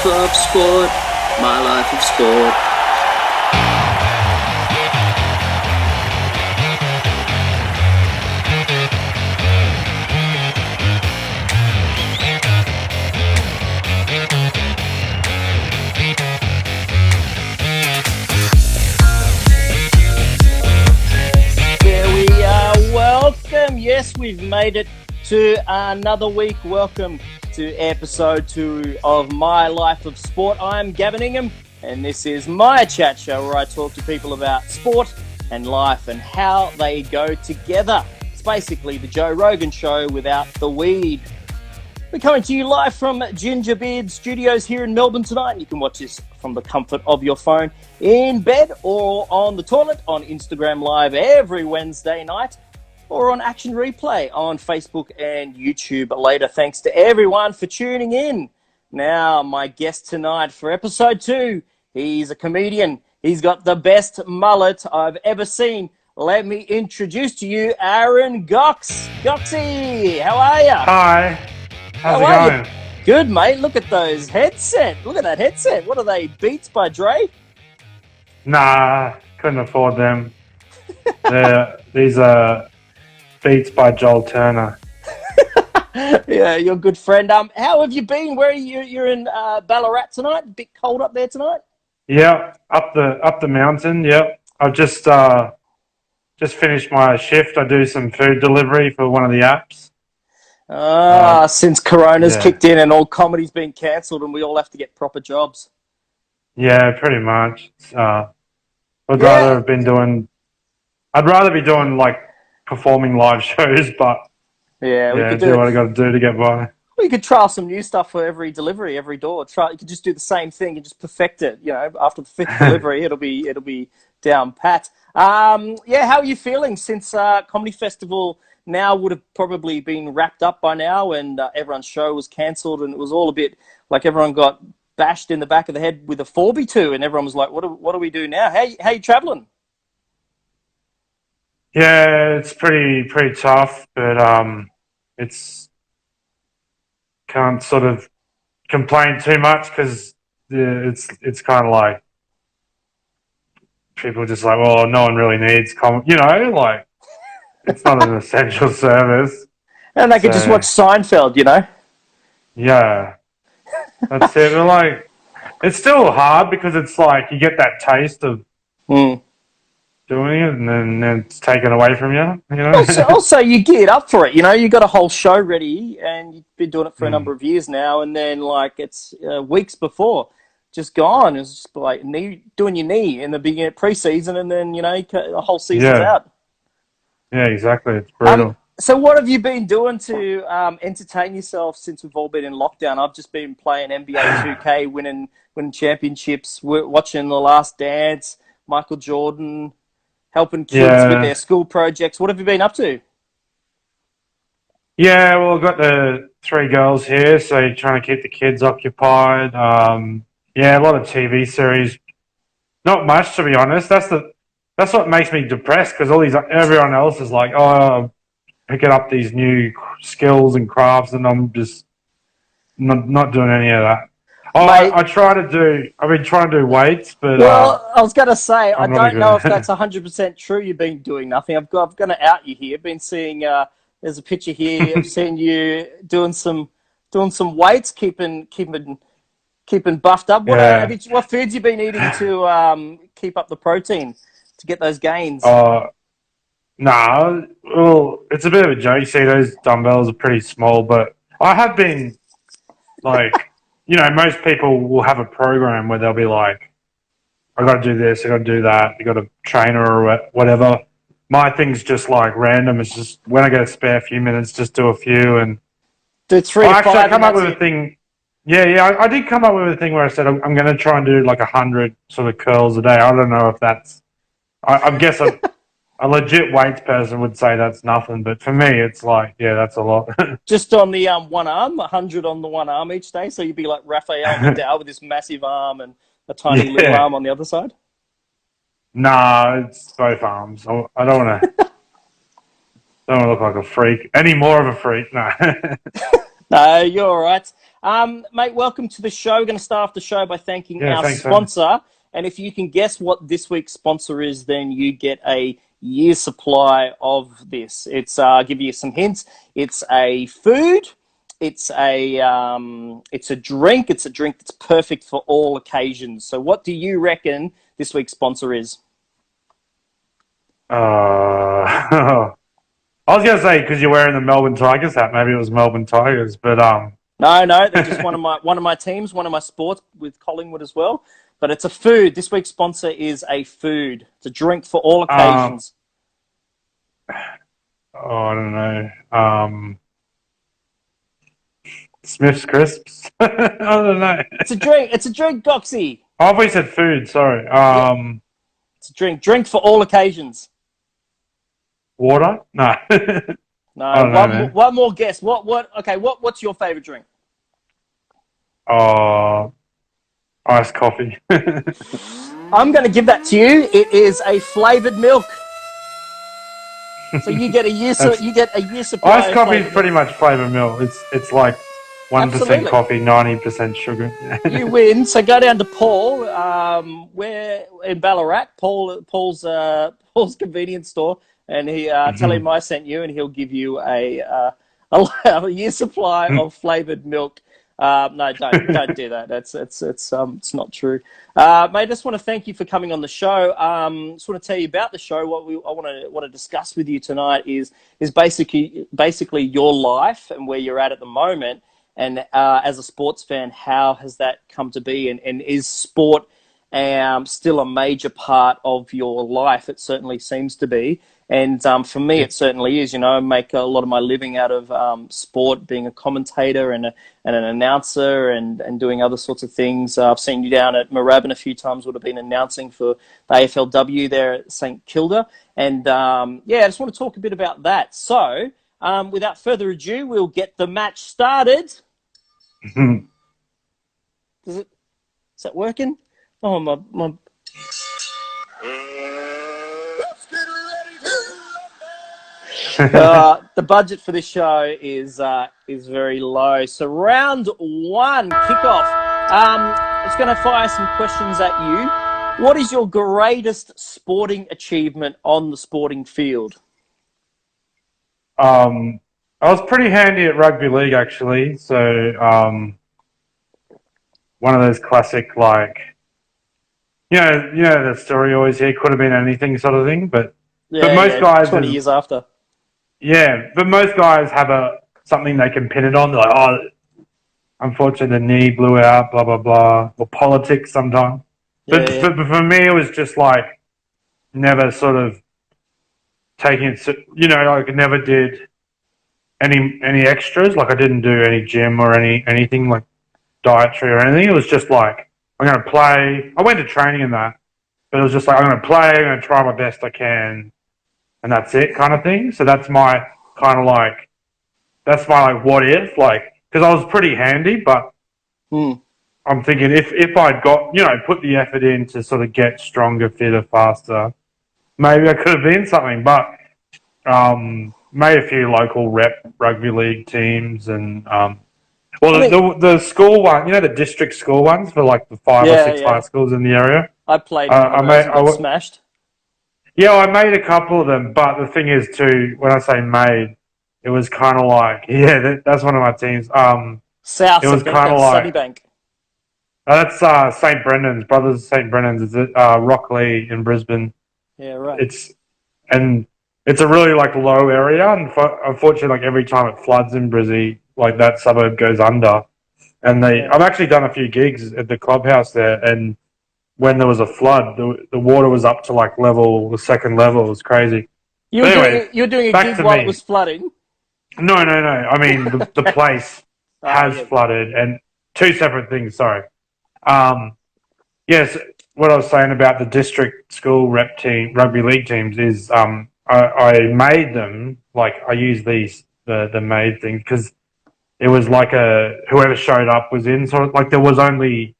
life of sport, my life of sport. There we are. Welcome. Yes, we've made it to another week. Welcome to episode 2 of My Life of Sport. I'm Gavin Ingham, and this is my chat show where I talk to people about sport and life and how they go together. It's basically the Joe Rogan Show without the weed. We're coming to you live from Gingerbeard Studios here in Melbourne tonight, and you can watch this from the comfort of your phone in bed or on the toilet on Instagram Live every Wednesday night, or on Action Replay on Facebook and YouTube later. Thanks to everyone for tuning in. Now, my guest tonight for episode 2, he's a comedian. He's got the best mullet I've ever seen. Let me introduce to you AARON GOCS. Gocsy, how are you? Hi. How's it going? Good, mate. Look at those headset. Look at that headset. What are they, Beats by Dre? Nah, couldn't afford them. These are Beats by Joel Turner. Yeah, you're a good friend. How have you been? Where are you? You're in Ballarat tonight. A bit cold up there tonight. Yeah, up the mountain. Yep. I've just finished my shift. I do some food delivery for one of the apps. Since Corona's kicked in and all comedy's been cancelled and we all have to get proper jobs. Yeah, pretty much. I'd rather be doing like performing live shows, but we could do what I got to do to get by. Well, you could trial some new stuff for every delivery, every door. You could just do the same thing and just perfect it. You know, after the 5th delivery, it'll be down pat. How are you feeling since Comedy Festival now would have probably been wrapped up by now, and everyone's show was cancelled, and it was all a bit like everyone got bashed in the back of the head with a 4x2, and everyone was like, "What do we do now?" How you travelling? Yeah, it's pretty tough, but it's can't sort of complain too much because it's kind of like people are just like, well, no one really needs like it's not an essential service, and they could just watch Seinfeld, Yeah, that's it. But like, it's still hard because it's like you get that taste of doing it, and then it's taken away from you. Also, you geared up for it. You got a whole show ready, and you've been doing it for a number of years now. And then, like, it's weeks before, just gone. It's just like doing your knee in the beginning pre-season, and then the whole season's out. Yeah, exactly. It's brutal. So, what have you been doing to entertain yourself since we've all been in lockdown? I've just been playing NBA 2K, winning championships, watching The Last Dance, Michael Jordan, helping kids with their school projects. What have you been up to? Yeah, well, I've got the 3 girls here, so you're trying to keep the kids occupied. A lot of TV series. Not much, to be honest. That's what makes me depressed, because everyone else is like, oh, picking up these new skills and crafts, and I'm just not doing any of that. Oh, Mate, I've been trying to do weights, but... Well, I was going to say, I don't know if that's 100% true you've been doing nothing. I'm going to out you here. I've been seeing, there's a picture here, I've seen you doing some weights, keeping buffed up. What foods you been eating to keep up the protein, to get those gains? Well, it's a bit of a joke. You see, those dumbbells are pretty small, but I have been, like... most people will have a program where they'll be like, I got to do this, I got to do that, you got a trainer or whatever. My thing's just like random. It's just when I get a spare few minutes, just do a few and do 3 or 5. I come up with a thing. I did come up with a thing where I said I'm going to try and do like 100 sort of curls a day. I don't know if that's. I guess a legit weights person would say that's nothing, but for me, it's like, that's a lot. Just on the one arm, 100 on the one arm each day, so you'd be like Rafael Nadal with this massive arm and a tiny little arm on the other side? Nah, it's both arms. I don't want to look like a freak. Any more of a freak, no. No, you're all right. Mate, welcome to the show. We're going to start off the show by thanking Yeah, our thanks, man. sponsor. And if you can guess what this week's sponsor is, then you get a year's supply of this. I'll give you some hints. It's a food. It's a drink. It's a drink that's perfect for all occasions. So what do you reckon this week's sponsor is? I was gonna say because you're wearing the Melbourne Tigers hat, maybe it was Melbourne Tigers, but No, they're just one of my teams, one of my sports with Collingwood as well. But it's a food. This week's sponsor is a food. It's a drink for all occasions. I don't know. Smith's crisps. I don't know. It's a drink. It's a drink, Gocsy. Oh, I thought you said food. Sorry. It's a drink. Drink for all occasions. Water? No. No. I don't know, man. One more guess. Okay. What's your favorite drink? Iced coffee. I'm going to give that to you. It is a flavored milk. So you get a year. You get a year supply. Iced coffee is pretty much flavored milk. It's like 1% coffee, 90% sugar. You win. So go down to Paul. We're in Ballarat. Paul's convenience store, and he tell him I sent you, and he'll give you a year supply of flavored milk. No, don't do that. It's not true. Mate, I just want to thank you for coming on the show. Just want to tell you about the show. What I want to discuss with you tonight is basically your life and where you're at the moment. And as a sports fan, how has that come to be? And is sport still a major part of your life? It certainly seems to be. And for me, it certainly is. You know, I make a lot of my living out of sport, being a commentator and an announcer and doing other sorts of things. I've seen you down at Moorabbin a few times, would have been announcing for the AFLW there at St Kilda. And I just want to talk a bit about that. So without further ado, we'll get the match started. Is that working? Oh, my. The budget for this show is very low. So round one, kickoff. I'm just going to fire some questions at you. What is your greatest sporting achievement on the sporting field? I was pretty handy at rugby league, actually. So one of those classic, like, you know the story you always hear, could have been anything sort of thing. But most guys, 20 years after. Yeah, but most guys have something they can pin it on. They're like, oh, unfortunately, the knee blew out, blah, blah, blah. Or politics sometimes. But for me, it was just like never sort of taking it, like I never did any extras. Like I didn't do any gym or anything like dietary or anything. It was just like, I'm going to play. I went to training in that, but it was just like, I'm going to play, I'm going to try my best I can. And that's it kind of thing. So that's my kind of like, what if, like, because I was pretty handy, but I'm thinking if I'd got, put the effort in to sort of get stronger, fitter, faster, maybe I could have been something. But made a few local rugby league teams and, the school one, the district school ones for like the 5 or 6 high schools in the area. I played I smashed. Yeah, I made a couple of them, but the thing is, too, when I say made, it was kind of like, that's one of my teams. South, it was kind of like Sunnybank. That's St Brendan's, Brothers St Brendan's. It's at Rockley in Brisbane. Yeah, right. It's a really like low area, and unfortunately, like every time it floods in Brizzy, like that suburb goes under. And I've actually done a few gigs at the clubhouse there, and when there was a flood, the water was up to like the second level. It was crazy. You were doing a gig while it was flooding? No. I mean, the place has flooded, and two separate things, sorry. Yes, what I was saying about the district school rugby league teams is I made them, like I used the made thing, because it was like whoever showed up was in, sort of like there was only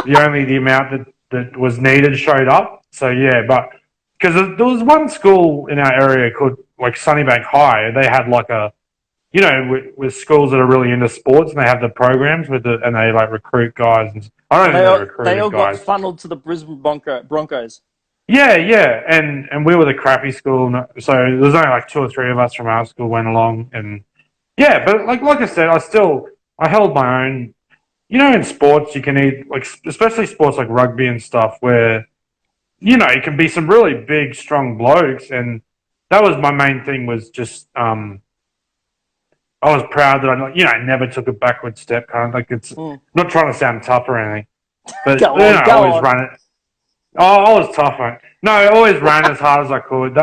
the amount that was needed showed up. So yeah, but because there was one school in our area called like Sunnybank High, they had like a you know, with schools that are really into sports and they have the programs and they like recruit guys. And I don't think they They all recruited got guys. funneled to the Brisbane Broncos. Yeah, yeah, and we were the crappy school, so there was only like 2 or 3 of us from our school went along, and yeah, but like I said, I held my own. You know, in sports, you can eat like especially sports like rugby and stuff, where you know you can be some really big, strong blokes, and that was my main thing. Was just I was proud that I never took a backward step. Kind of like it's not trying to sound tough or anything, but Go I on. always run it. Oh, I was tough, mate. No, I always ran as hard as I could.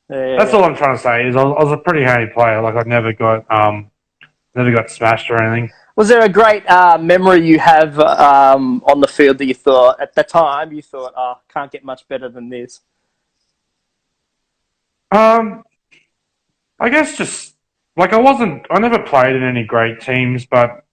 That's all I'm trying to say. Is I was a pretty handy player. Like I never got smashed or anything. Was there a great memory you have on the field that you thought at the time oh, can't get much better than this? I guess just like I never played in any great teams, but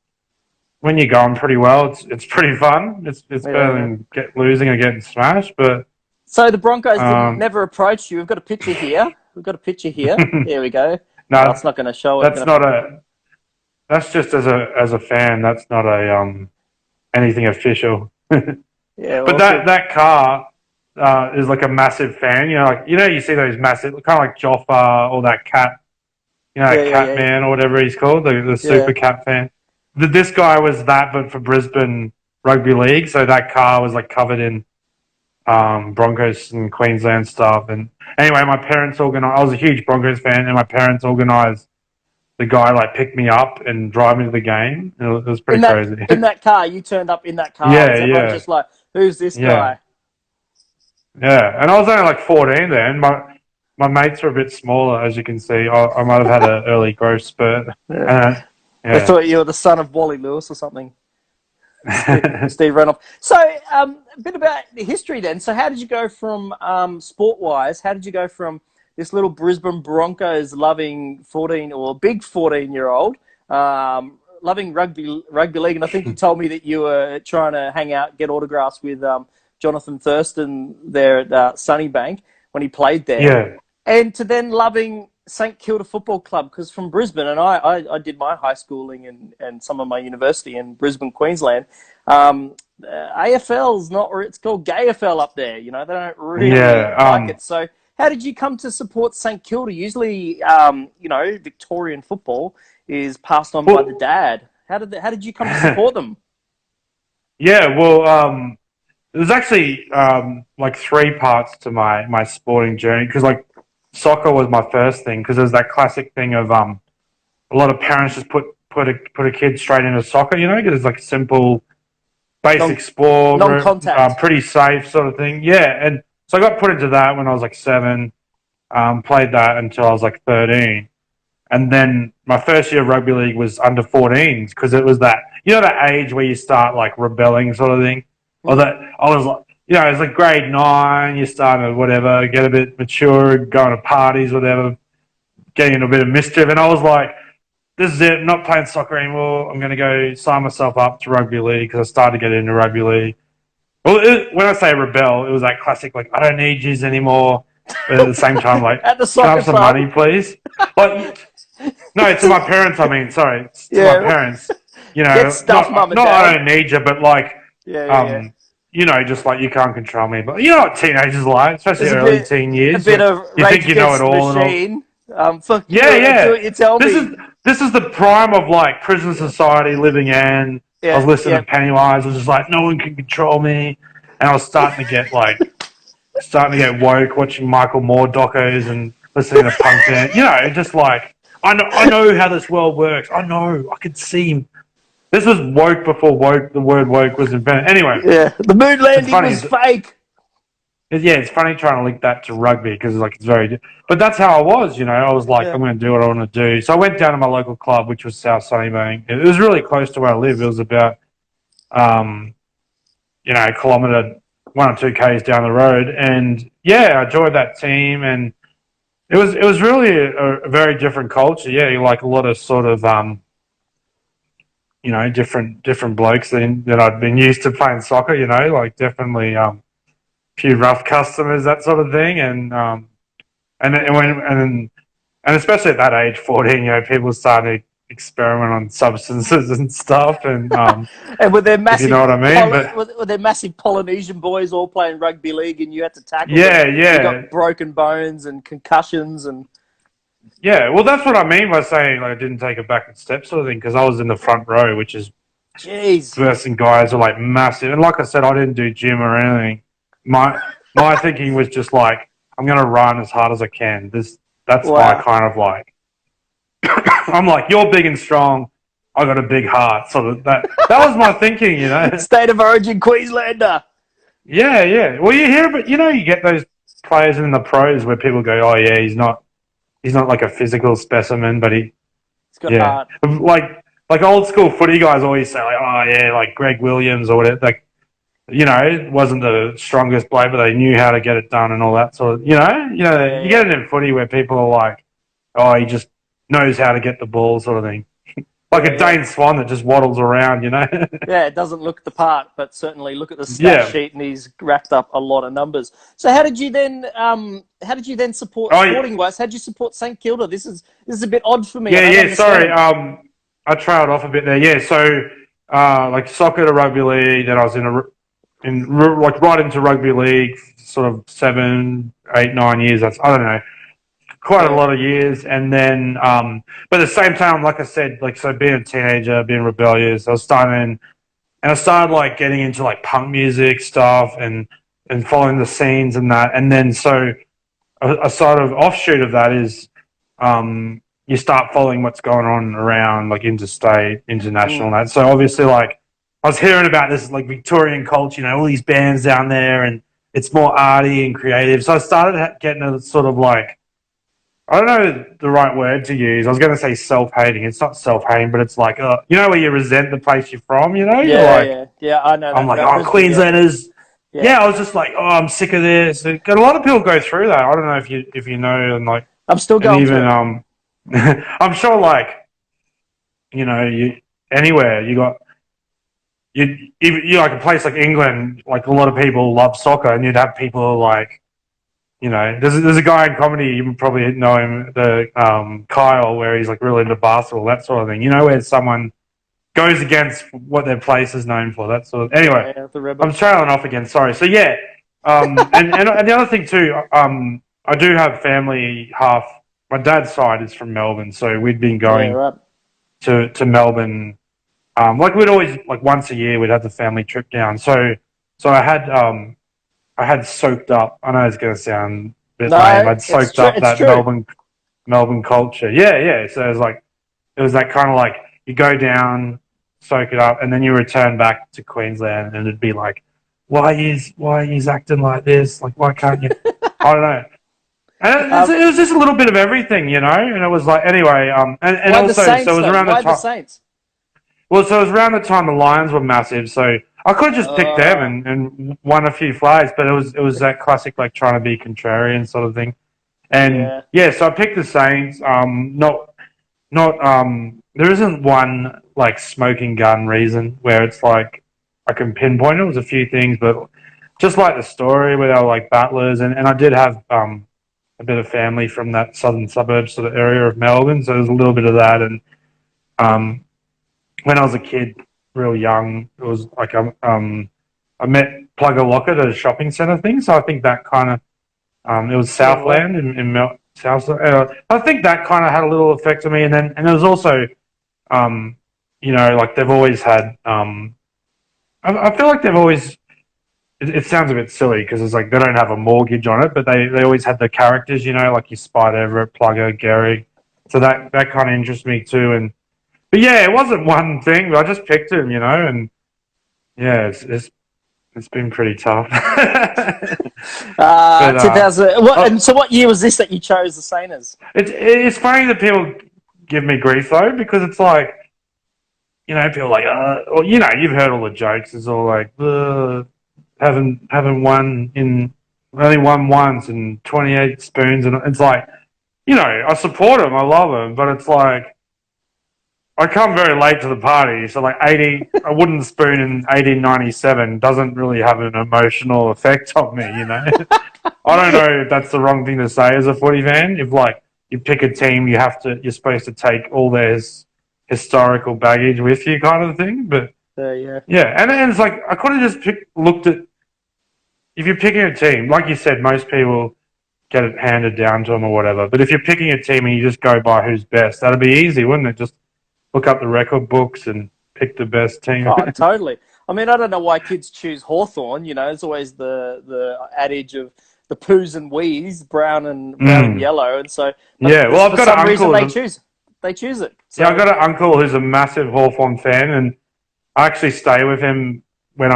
when you're going pretty well, it's pretty fun. It's better than losing or getting smashed. But so the Broncos never approached you. We've got a picture here. There we go. No, it's not going to show it. That's just as a fan. That's not anything official. Yeah, but that car is like a massive fan. You see those massive, kind of like Joffa or that cat, cat man or whatever he's called, the super cat fan. This guy was that, but for Brisbane Rugby League. So that car was like covered in Broncos and Queensland stuff. And anyway, my parents organized. I was a huge Broncos fan, and my parents organized the guy like pick me up and drive me to the game. It was pretty crazy. In that car, you turned up in that car. Yeah. Just like, who's this guy? Yeah, and I was only like 14 then. My mates were a bit smaller, as you can see. I might have had an early growth spurt. I thought you were the son of Wally Lewis or something. Steve Renoff. So, a bit about the history then. So, how did you go from sport-wise? How did you go from this little Brisbane Broncos loving 14-year-old, loving rugby league? And I think you told me that you were trying to hang out, get autographs with Jonathan Thurston there at Sunnybank when he played there. Yeah. And to then loving St Kilda Football Club, because from Brisbane, and I did my high schooling and some of my university in Brisbane, Queensland. AFL's not, or it's called GayFL up there. They don't really like it. So how did you come to support St Kilda? Usually, Victorian football is passed on by the dad. How did you come to support them? Yeah, well, there's actually like 3 parts to my sporting journey, because like soccer was my first thing, because there's that classic thing of a lot of parents just put a kid straight into soccer, because it's like a simple, basic sport, non-contact, pretty safe sort of thing. Yeah, and so I got put into that when I was like 7, played that until I was like 13. And then my first year of rugby league was under 14s, because it was that, that age where you start like rebelling sort of thing. Or that I was like, it's like grade 9, you're starting to whatever, get a bit mature, going to parties, whatever, getting into a bit of mischief. And I was like, this is it, I'm not playing soccer anymore. I'm going to go sign myself up to rugby league, because I started to get into rugby league. Well, when I say rebel, it was that classic, like, I don't need yous anymore. But at the same time, like, at the can I have some money, please? Like, no, to my parents, I mean, sorry. To my parents, Get stuff, Mum and not Dad. I don't need you, but like, just like you can't control me. But you know what teenagers like, especially early teen years. A bit of you think you know it all. Machine. Fuck you, do what you tell me. This is the prime of like prison society living in. I was listening to Pennywise. I was just like, no one can control me. And I was starting to get woke, watching Michael Moore docos and listening to punk band. Just like, I know how this world works. I could see. This was woke before the word woke was invented. Anyway. Yeah, the moon landing was fake. It's funny trying to link that to rugby, because it's very... But that's how I was, I was like, I'm going to do what I want to do. So I went down to my local club, which was South Sunnybank. It was really close to where I live. It was about, a kilometre, 1 or 2 Ks down the road. And, I joined that team, and it was really a very different culture. Yeah, like a lot of sort of... different blokes that I'd been used to playing soccer, like definitely few rough customers, that sort of thing, and and especially at that age, 14, people starting to experiment on substances and stuff, and And with their if you massive, know what I mean. But with their massive Polynesian boys all playing rugby league, and you had to tackle yeah, them. yeah, You got broken bones and concussions, and yeah. Well, that's what I mean by saying like I didn't take a backward step sort of thing, because I was in the front row, which is jeez, versing guys are like massive. And like I said, I didn't do gym or anything. My thinking was just like, I'm gonna run as hard as I can. That's my wow. kind of like. I'm like, you're big and strong. I got a big heart. So that was my thinking, State of origin Queenslander. Yeah, yeah. Well, you hear, but you get those players in the pros where people go, oh yeah, he's not like a physical specimen, but He's got heart. like old school footy guys always say like, oh yeah, like Greg Williams or whatever, like, wasn't the strongest bloke, but they knew how to get it done and all that sort of, you get it in footy where people are like, oh, he just knows how to get the ball sort of thing. Like a Dane Swan that just waddles around, Yeah, it doesn't look the part, but certainly look at the stat sheet, and he's racked up a lot of numbers. So, how did you then support sporting wise? How did you support St Kilda? This is a bit odd for me. Yeah. Sorry, I trailed off a bit there. Yeah, so like soccer to rugby league. Then I was right into rugby league, sort of 7, 8, 9 years. I don't know. Quite a lot of years, and then, but at the same time, like I said, like so, being a teenager, being rebellious, I started like getting into like punk music stuff and following the scenes and that, and then so a sort of offshoot of that is, you start following what's going on around like interstate, international, and that. So obviously, like I was hearing about this like Victorian culture, all these bands down there, and it's more arty and creative. So I started getting a sort of like. I don't know the right word to use. I was going to say self-hating. It's not self-hating, but it's like, where you resent the place you're from, Yeah, I know. I'm like, Queenslanders. Yeah, I was just like, I'm sick of this. And a lot of people go through that. I don't know if you know, and like, I'm still going even, through. I'm sure, like, anywhere you got, you like a place like England, like a lot of people love soccer, and you'd have people like. There's a guy in comedy, you probably know him, Kyle, where he's like really into basketball, that sort of thing. Where someone goes against what their place is known for, that sort of. Anyway, I'm trailing off again. Sorry. So yeah, and the other thing too, I do have family. My dad's side is from Melbourne, so we'd been going to Melbourne. Like we'd always like once a year we'd have the family trip down. So I had soaked up. I know it's going to sound a bit lame. I'd soaked up that Melbourne culture. Yeah. So it was that kind of like you go down, soak it up, and then you return back to Queensland, and it'd be like, why is acting like this? Like, why can't you? I don't know. And it was just a little bit of everything, And it was like anyway. And also, so it was around the time. The Saints? Well, so it was around the time the Lions were massive, so. I could have just picked them and won a few flags, but it was that classic like trying to be contrarian sort of thing, and so I picked the Saints. There isn't one like smoking gun reason where it's like I can pinpoint it. It was a few things, but just like the story where they were like battlers, and I did have a bit of family from that southern suburbs sort of area of Melbourne, so there's a little bit of that, and when I was a kid. Real young, it was like I met Plugger Lockett at a shopping centre thing, so I think that kind of it was Southland in South. I think that kind of had a little effect on me, and it was also like they've always had. I feel like they've always. It sounds a bit silly because it's like they don't have a mortgage on it, but they always had the characters, like your Spider Everett, Plugger, Gehrig. So that kind of interests me too, But yeah, it wasn't one thing, but I just picked him, and yeah, it's been pretty tough. 2000. And so, what year was this that you chose the Saints? It's funny that people give me grief though, because it's like, people are like, you've heard all the jokes. It's all like, haven't won only won once and 28 spoons, and it's like, I support him, I love him, but it's like. I come very late to the party, so like a wooden spoon in 1897 doesn't really have an emotional effect on me, I don't know if that's the wrong thing to say as a footy fan. If like you pick a team, you're supposed to take all their historical baggage with you, kind of thing. But yeah, and it's like I could have just looked at if you're picking a team, like you said, most people get it handed down to them or whatever. But if you're picking a team and you just go by who's best, that'd be easy, wouldn't it? Just look up the record books and pick the best team. Oh, totally. I mean, I don't know why kids choose Hawthorn. You know, it's always the adage of the poos and wees, brown and yellow, and so well, I've got an uncle. They choose it. So. Yeah, I've got an uncle who's a massive Hawthorn fan, and I actually stay with him when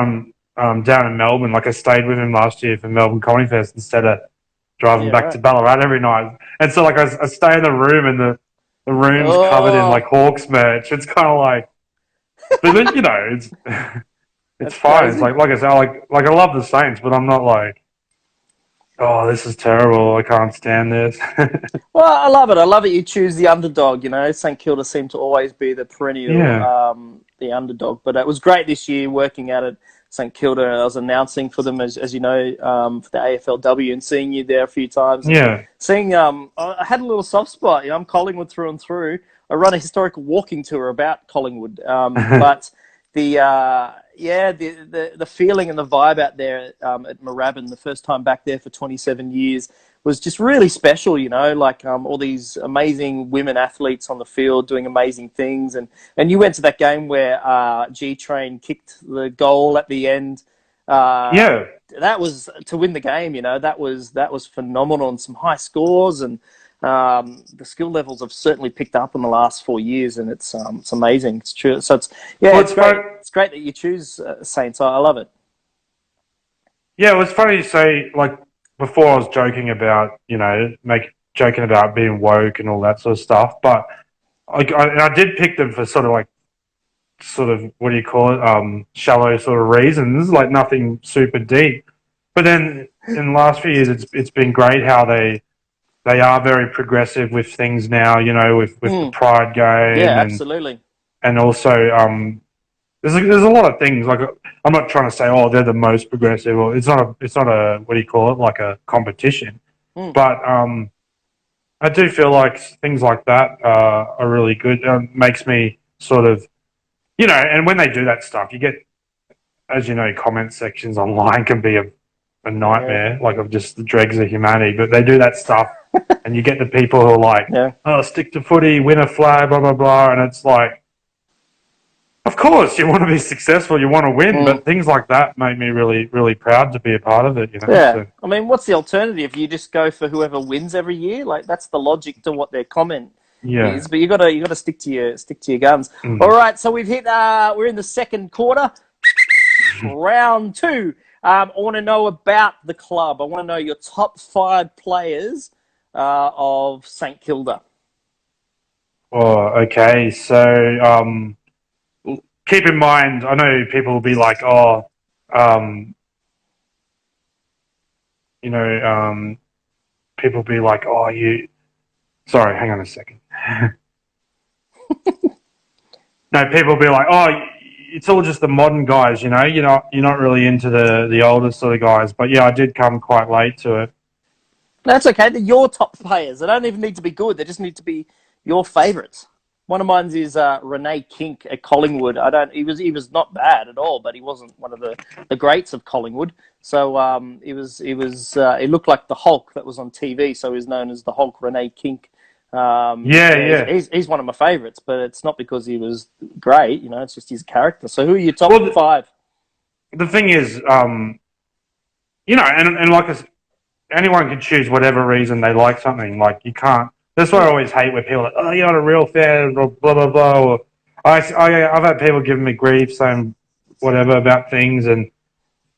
I'm down in Melbourne. Like I stayed with him last year for Melbourne Comedy Fest instead of driving back to Ballarat every night. And so like I stay in the room, and the room's covered in like Hawks merch. It's kind of like, but you know, it's fine. Crazy. It's like I said, like I love the Saints, but I'm not like, oh, this is terrible. I can't stand this. Well, I love it. I love it. You choose the underdog. You know, St Kilda seem to always be the perennial the underdog. But it was great this year working out at St Kilda. I was announcing for them, as you know, for the AFLW, and seeing you there a few times. Yeah. Seeing, I had a little soft spot. You know, I'm Collingwood through and through. I run a historical walking tour about Collingwood, but the feeling and the vibe out there at Moorabbin, the first time back there for 27 years, was just really special, you know, like all these amazing women athletes on the field doing amazing things. And you went to that game where G-Train kicked the goal at the end. That was to win the game, you know, that was phenomenal, and some high scores, and the skill levels have certainly picked up in the last 4 years, and it's amazing. It's true. So it's great. It's great that you choose Saints. I love it. Yeah, it was funny you say, like, before I was joking about, you know, joking about being woke and all that sort of stuff, but I did pick them for sort of, what do you call it, shallow sort of reasons, like nothing super deep. But then in the last few years, it's been great how they are very progressive with things now, you know, with the Pride game. Yeah, absolutely. And also, there's a lot of things, like, I'm not trying to say, oh, they're the most progressive, or it's not a what do you call it, like a competition. But I do feel like things like that are really good. Makes me sort of, you know, and when they do that stuff, you get, as you know, comment sections online can be a nightmare, like of just the dregs of humanity. But they do that stuff, and you get the people who are like, oh, stick to footy, win a flag, blah, blah, blah. And it's like, of course, you want to be successful, you want to win, but things like that make me really, really proud to be a part of it, you know? Yeah. So, I mean, what's the alternative? You just go for whoever wins every year? Like, that's the logic to what their comment is. But you gotta stick to your guns. All right, so we've hit we're in the second quarter. Round 2. I want to know about the club. I want to know your top 5 players of St Kilda. Oh, okay. So, keep in mind, I know people will be like, oh, you know, people will be like, oh, sorry, hang on a second. No, people will be like, oh, it's all just the modern guys, you know, you're not really into the older sort of guys. But yeah, I did come quite late to it. That's okay. They're your top players. They don't even need to be good. They just need to be your favourites. One of mine is Renee Kink at Collingwood. He was not bad at all, but he wasn't one of the greats of Collingwood. So he looked like the Hulk that was on TV. So he's known as the Hulk, Renee Kink. He's one of my favourites, but it's not because he was great. You know, it's just his character. So who are your top 5? The thing is, you know, and like anyone can choose whatever reason they like something. Like you can't. That's what I always hate when people are like, oh, you're not a real fan, or blah, blah, blah. Or I've had people giving me grief saying whatever about things, and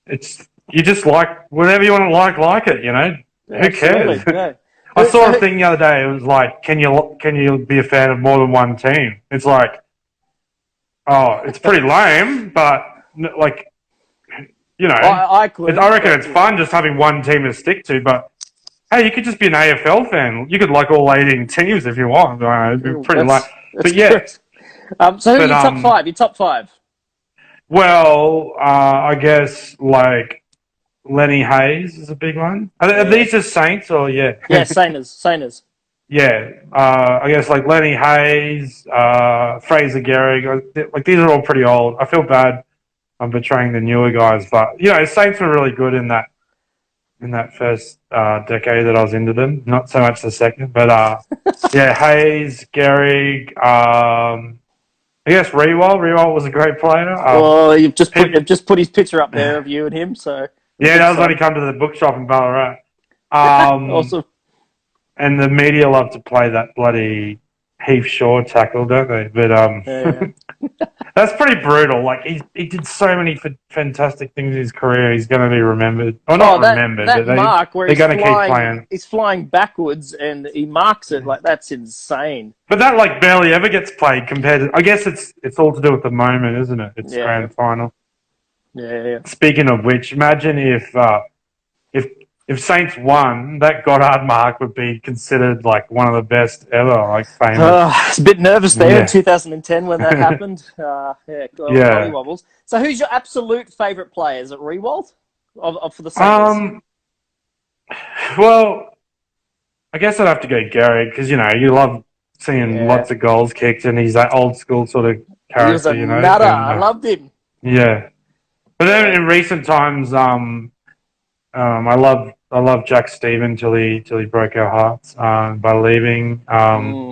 you just like whatever you want to like it, you know? Who cares? Yeah. I saw a thing the other day, it was like, can you be a fan of more than one team? It's like, oh, it's pretty lame, but like, you know, I reckon it's fun just having one team to stick to, but hey, you could just be an AFL fan. You could like all 18 teams if you want. It'd be pretty lame. But yeah. So who are your top 5? Your top 5? Well, I guess like Lenny Hayes is a big one. Are these just Saints or yeah? Yeah, Saints. yeah, I guess like Lenny Hayes, Fraser Gehrig, like these are all pretty old. I feel bad I'm betraying the newer guys, but Saints were really good in that first decade that I was into them. Not so much the second, but yeah, Hayes, Gehrig, I guess Rewald. Rewald was a great player. Well, you've just put his picture up there of you and him. So yeah, that was when he come to the bookshop in Ballarat. awesome. And the media love to play that bloody Heath Shaw tackle, don't they? But Yeah. that's pretty brutal. Like he did so many fantastic things in his career. He's going to be remembered, or not remembered, that but mark where they're going to keep playing. He's flying backwards and he marks it like that's insane. But that like barely ever gets played compared to. I guess it's all to do with the moment, isn't it? It's grand final. Yeah. Speaking of which, imagine if Saints won, that Goddard mark would be considered like one of the best ever, like famous. I was a bit nervous there in 2010 when that happened. Golly wobbles. So who's your absolute favourite player? Is it Rewald for the Saints? Well, I guess I'd have to go Gehrig because, you love seeing lots of goals kicked and he's that old school sort of character, He was a nutter. I loved him. Yeah. But then in recent times, I love Jack Stephen till he broke our hearts by leaving.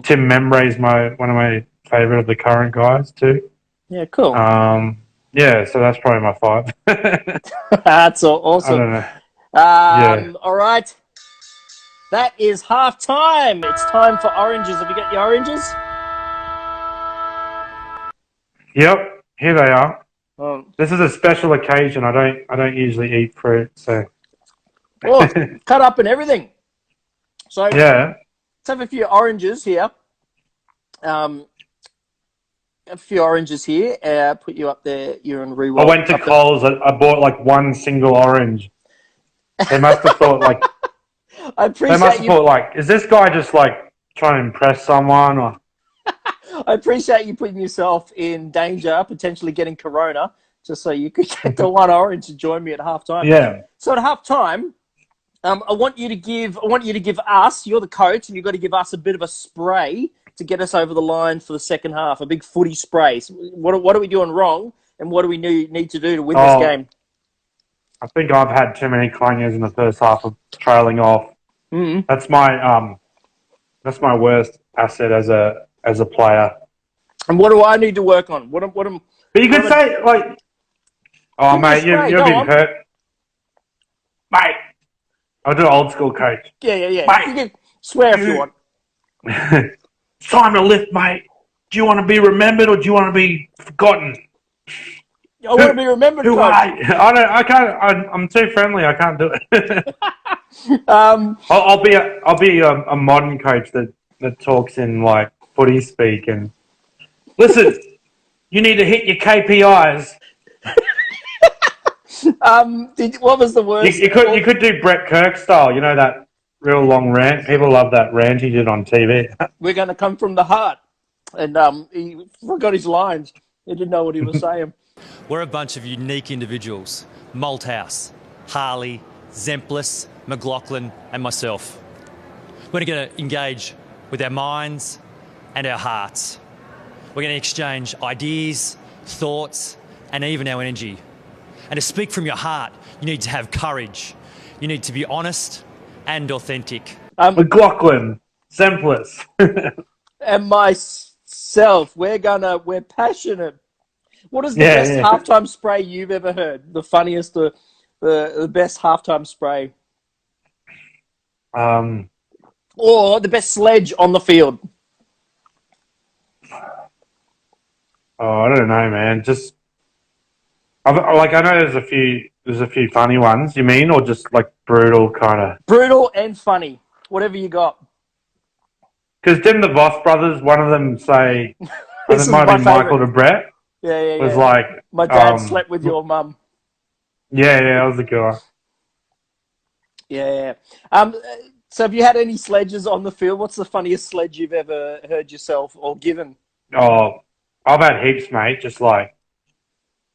Tim Membre's one of my favourite of the current guys too. Yeah, cool. Yeah, so that's probably my five. That's awesome. I don't know. All right. That is half time. It's time for oranges. Have you got the oranges? Yep, here they are. Um, This is a special occasion. I don't usually eat fruit, so. Oh, cut up and everything. So yeah, let's have a few oranges here. Put you up there. You're in Rewald. I went to Coles. I bought like one single orange. They must have thought like. I appreciate they must have thought like, is this guy just like trying to impress someone or? I appreciate you putting yourself in danger, potentially getting corona, just so you could get the one orange to join me at halftime. Yeah. So at halftime, I want you to give us. You're the coach, and you've got to give us a bit of a spray to get us over the line for the second half. A big footy spray. So what are we doing wrong, and what do we need to do to win this game? I think I've had too many clangers in the first half of trailing off. Mm-hmm. That's my worst asset as a player. And what do I need to work on? But you could say like, oh mate, you're getting hurt, mate. I'll do old school coach. Yeah. Mate, you can swear if you want. It's time to lift, mate. Do you want to be remembered or do you want to be forgotten? I want to be remembered, Coach. I can't. I'm too friendly. I can't do it. I'll be a modern coach that talks in like footy speak and listen. You need to hit your KPIs. What was the worst? You could do Brett Kirk style. You know that real long rant. People love that rant he did on TV. We're going to come from the heart, and he forgot his lines. He didn't know what he was saying. We're a bunch of unique individuals. Malthouse, Harley, Zemplis, McLaughlin, and myself. We're going to engage with our minds and our hearts. We're going to exchange ideas, thoughts, and even our energy. And to speak from your heart, you need to have courage. You need to be honest and authentic. McLaughlin, Zemplis. And myself, we're passionate. What is the best halftime spray you've ever heard? The funniest, the best halftime spray? Or the best sledge on the field? Oh, I don't know, man. Just I know there's a few funny ones. You mean, or just like brutal kind of? Brutal and funny, whatever you got. Because didn't the Voss brothers, one of them say, it might have been Michael to Brett. Yeah. Was like my dad slept with your mum. Yeah, that was the guy. Yeah. So have you had any sledges on the field? What's the funniest sledge you've ever heard yourself or given? Oh, I've had heaps, mate. Just like,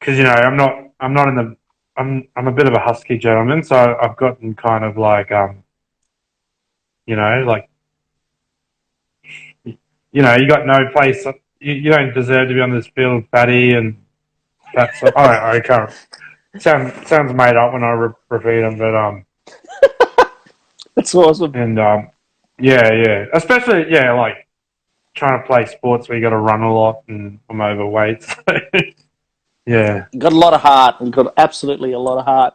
because I'm a bit of a husky gentleman, so I've gotten kind of like like you know, you got no place. You don't deserve to be on this field, fatty, and that's. I can't. Sounds made up when I repeat them, but That's awesome. and yeah, especially like trying to play sports where you got to run a lot, and I'm overweight. So, yeah, Got a lot of heart. You've got absolutely a lot of heart.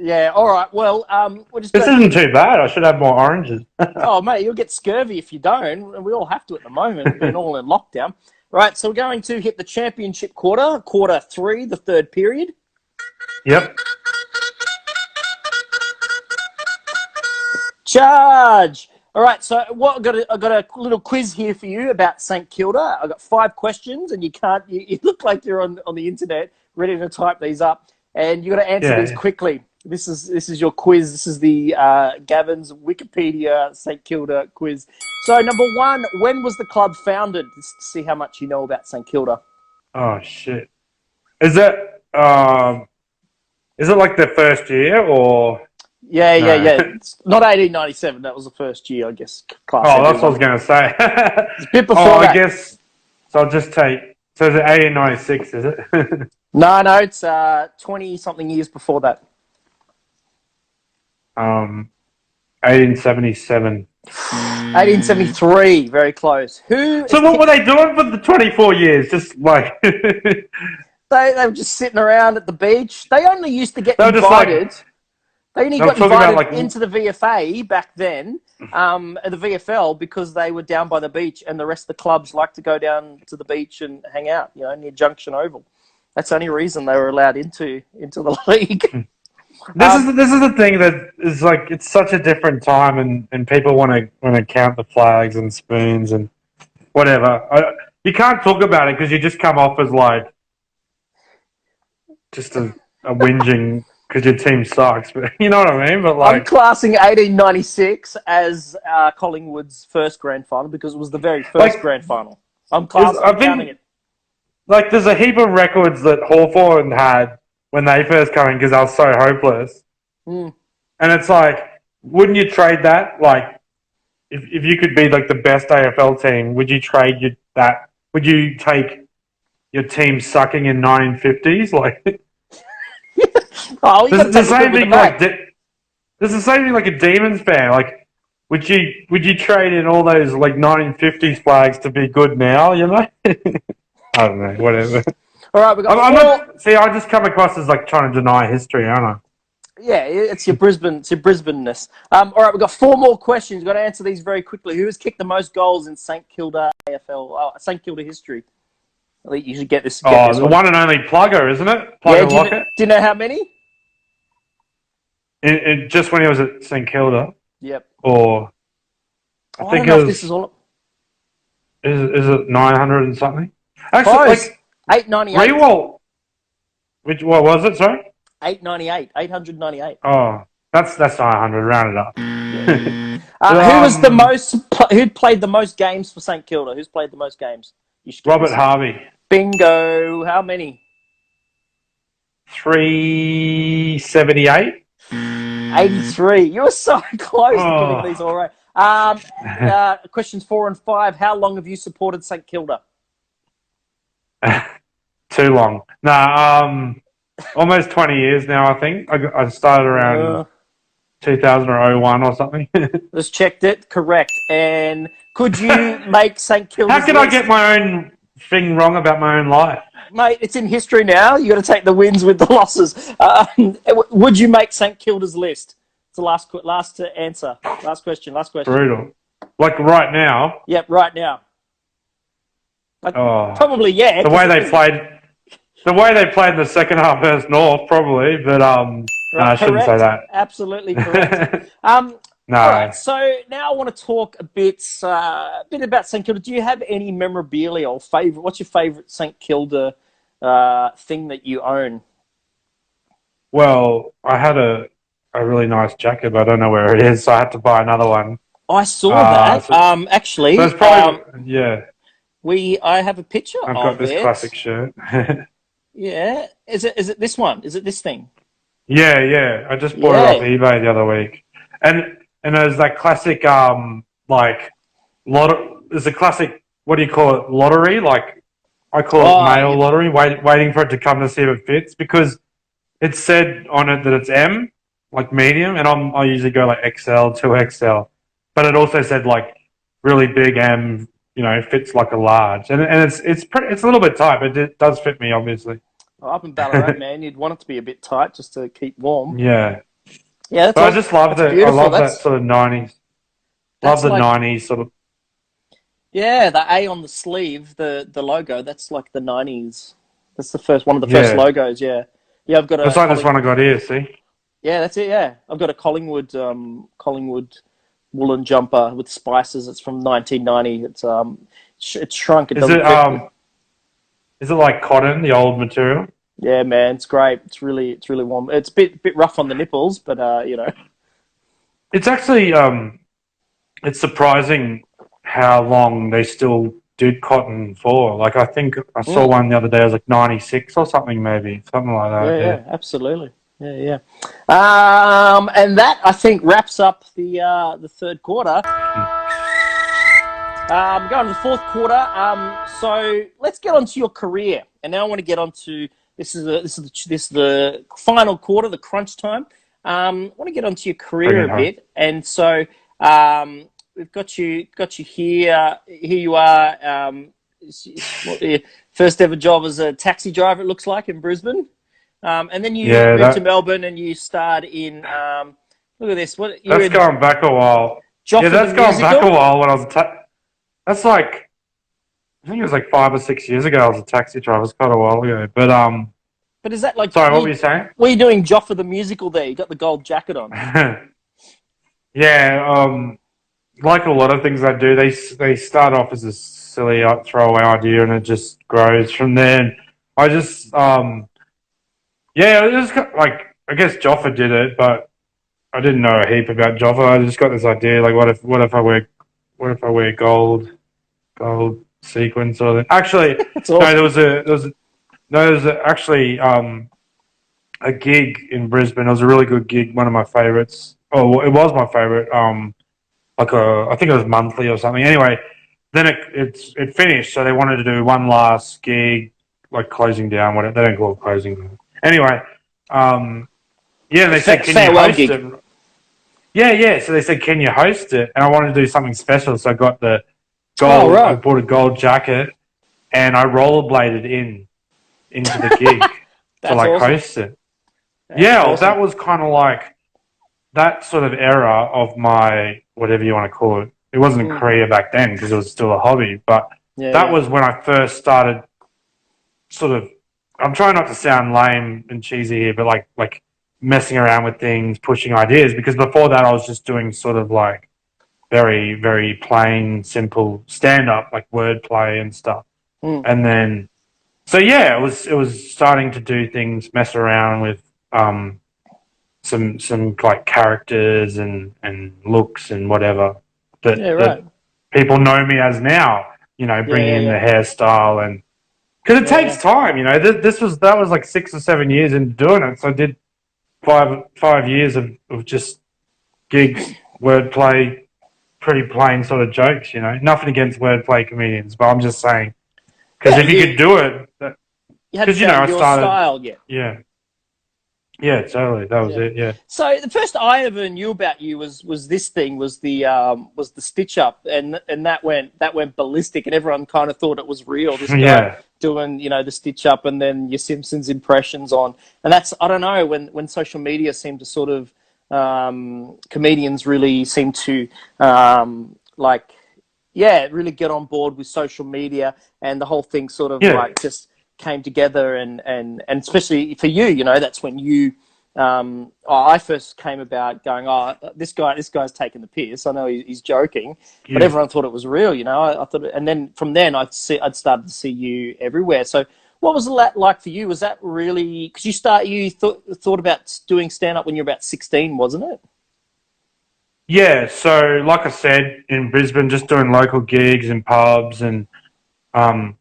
Yeah, all right. Well, we're just. this isn't too bad. I should have more oranges. Oh, mate, you'll get scurvy if you don't. And we all have to at the moment. We've been all in lockdown. Right, so we're going to hit the championship quarter 3, the third period. Yep. Charge! All right, so I've got a little quiz here for you about St Kilda. I've got 5 questions, and you look like you're on the internet ready to type these up, and you got to answer these quickly. This is your quiz. This is the Gavin's Wikipedia St Kilda quiz. So number 1, when was the club founded? Just to see how much you know about St Kilda. Oh shit! Is it like the first year or? Yeah. It's not 1897. That was the first year, I guess. Class Oh, that's what I was going to say. It's a bit before that. I guess. So I'll just take. So is it 1896? Is it? No, it's 20-something years before that. 1877. 1873, very close. So what were they doing for the 24 years? Just like they were just sitting around at the beach. They only used to get They were just invited. They only got talking about, invited like- into the VFA back then, the VFL, because they were down by the beach, and the rest of the clubs like to go down to the beach and hang out, near Junction Oval. That's the only reason they were allowed into the league. This is the thing that is like, it's such a different time, and people want to count the flags and spoons and whatever. You can't talk about it because you just come off as like just a whinging because your team sucks. But you know what I mean? But I'm like, classing 1896 as Collingwood's first grand final because it was the very first grand final. I'm counting it. Like, there's a heap of records that Hawthorn had when they first came in because they were so hopeless. Mm. And it's like, wouldn't you trade that? Like, if you could be like the best AFL team, would you trade that? Would you take your team sucking in 1950s? Like, there's the same thing. There's the same thing like a Demons fan. Like, would you trade in all those like 1950s flags to be good now? You know? I don't know. Whatever. All right, we got I just come across as like trying to deny history, aren't I? Yeah, it's your Brisbane-ness. All right, we've got 4 more questions. We've got to answer these very quickly. Who has kicked the most goals in St Kilda AFL, St Kilda history? I think you should get this. The one and only Plugger, isn't it? Plugger Lockett. Do you know how many? Just when he was at St Kilda. Yep. Or I think it was. This is all. Is it 900 and something? Actually, Close. like 898. Rewalt. What was it? Sorry. 898. 898. Oh, that's 900. Rounded up. Who was the most? Who played the most games for St Kilda? Who's played the most games? Robert Harvey. Bingo. How many? 378. 83. You were so close to getting these all right. Questions 4 and 5. How long have you supported St Kilda? Too long. Almost 20 years now, I think. I started around 2000 or 01 or something. Just checked it. Correct. And could you make St Kilda? How can I get my own thing wrong about my own life? Mate, it's in history now. You got to take the wins with the losses. Would you make St Kilda's list? It's the last answer. Last question. Brutal. Like right now? Yep, right now. Probably, yeah. The way they played in the second half versus North, probably, but I shouldn't say that. Absolutely correct. No. All right, so now I want to talk a bit about St Kilda. Do you have any memorabilia or favorite? What's your favorite St Kilda thing that you own? Well, I had a really nice jacket, but I don't know where it is, so I had to buy another one. I saw that. Actually, so it's probably I have a picture. I've got this classic shirt. Yeah, is it this one? Is it this thing? Yeah. I just bought it off eBay the other week, and there's that classic like lot there's a classic, what do you call it, lottery? Like, I call it mail lottery, waiting for it to come to see if it fits, because it said on it that it's M, like medium, and I usually go like XL, 2XL. But it also said like really big M, fits like a large. And it's a little bit tight, but it does fit me, obviously. Well, up in Ballarat, man, you'd want it to be a bit tight just to keep warm. Yeah. Yeah, that's but I just love that. I love that sort of 90s. Love the 90s sort of. Yeah, the A on the sleeve, the logo, that's like the 90s. That's the first one of the first logos, yeah. Yeah, I've got a... It's like this one I got here, see? Yeah, that's it, yeah. I've got a Collingwood woolen jumper with spices. It's from 1990. It's shrunk. Is it like cotton, the old material? Yeah, man, it's great. It's really warm. It's a bit rough on the nipples, but It's actually it's surprising how long they still did cotton for. Like, I think I saw one the other day. It was like 96 or something, maybe something like that. Yeah, absolutely. Yeah. And that, I think, wraps up the third quarter. Going to the fourth quarter. So let's get on to your career. And now I want to get on to this is the final quarter, the crunch time. I want to get on to your career a bit. And so we've got you here. Here you are. Your first ever job as a taxi driver, it looks like, in Brisbane. And then you moved to Melbourne and you starred in, look at this. That's going back a while. That's going back a while when I was that's like, I think it was like 5 or 6 years ago I was a taxi driver. It's quite a while ago. But is that like... Sorry, what were you saying? What are you doing, Joffa the musical there? You got the gold jacket on. Like a lot of things I do, they start off as a silly throwaway idea and it just grows from there. And I just, it was just like, I guess Joffa did it, but I didn't know a heap about Joffa. I just got this idea, like, what if I wear gold sequins or actually, awesome. There was actually a gig in Brisbane. It was a really good gig, one of my favorites. Oh, it was my favorite. I think it was monthly or something. Anyway, then it finished, so they wanted to do one last gig, like closing down. Whatever, they don't call it closing down. Anyway, they said, "Can you host it?" Yeah. So they said, "Can you host it?" And I wanted to do something special, so I got the gold. I bought a gold jacket, and I rollerbladed into the gig to host it. Awesome. That was kind of like that sort of era of my, whatever you want to call it. It wasn't a career back then because it was still a hobby, but that was when I first started sort of, I'm trying not to sound lame and cheesy here, but like messing around with things, pushing ideas, because before that I was just doing sort of like very, very plain, simple stand-up, like wordplay and stuff. And then, it was starting to do things, mess around with some like characters and looks and whatever that people know me as now. Bringing in the hairstyle, and because it takes time. That was like 6 or 7 years into doing it. So I did 5 years of just gigs, wordplay, pretty plain sort of jokes. Nothing against wordplay comedians, but I'm just saying, because if you could do it, because I started. Style yet. Yeah, totally. That was it. Yeah. So the first I ever knew about you was the stitch up, and that went ballistic, and everyone kind of thought it was real. This guy doing the stitch up, and then your Simpsons impressions on, and that's, I don't know, when social media seemed to sort of comedians really seem to really get on board with social media, and the whole thing sort of just came together, and especially for you, that's when you I first came about going, this guy's taking the piss. I know he's joking, but everyone thought it was real. I thought, and then from then I'd started to see you everywhere. So what was that like for you? Was that really, because you thought about doing stand up when you were about 16, wasn't it? Yeah. So like I said, in Brisbane, just doing local gigs in pubs, and I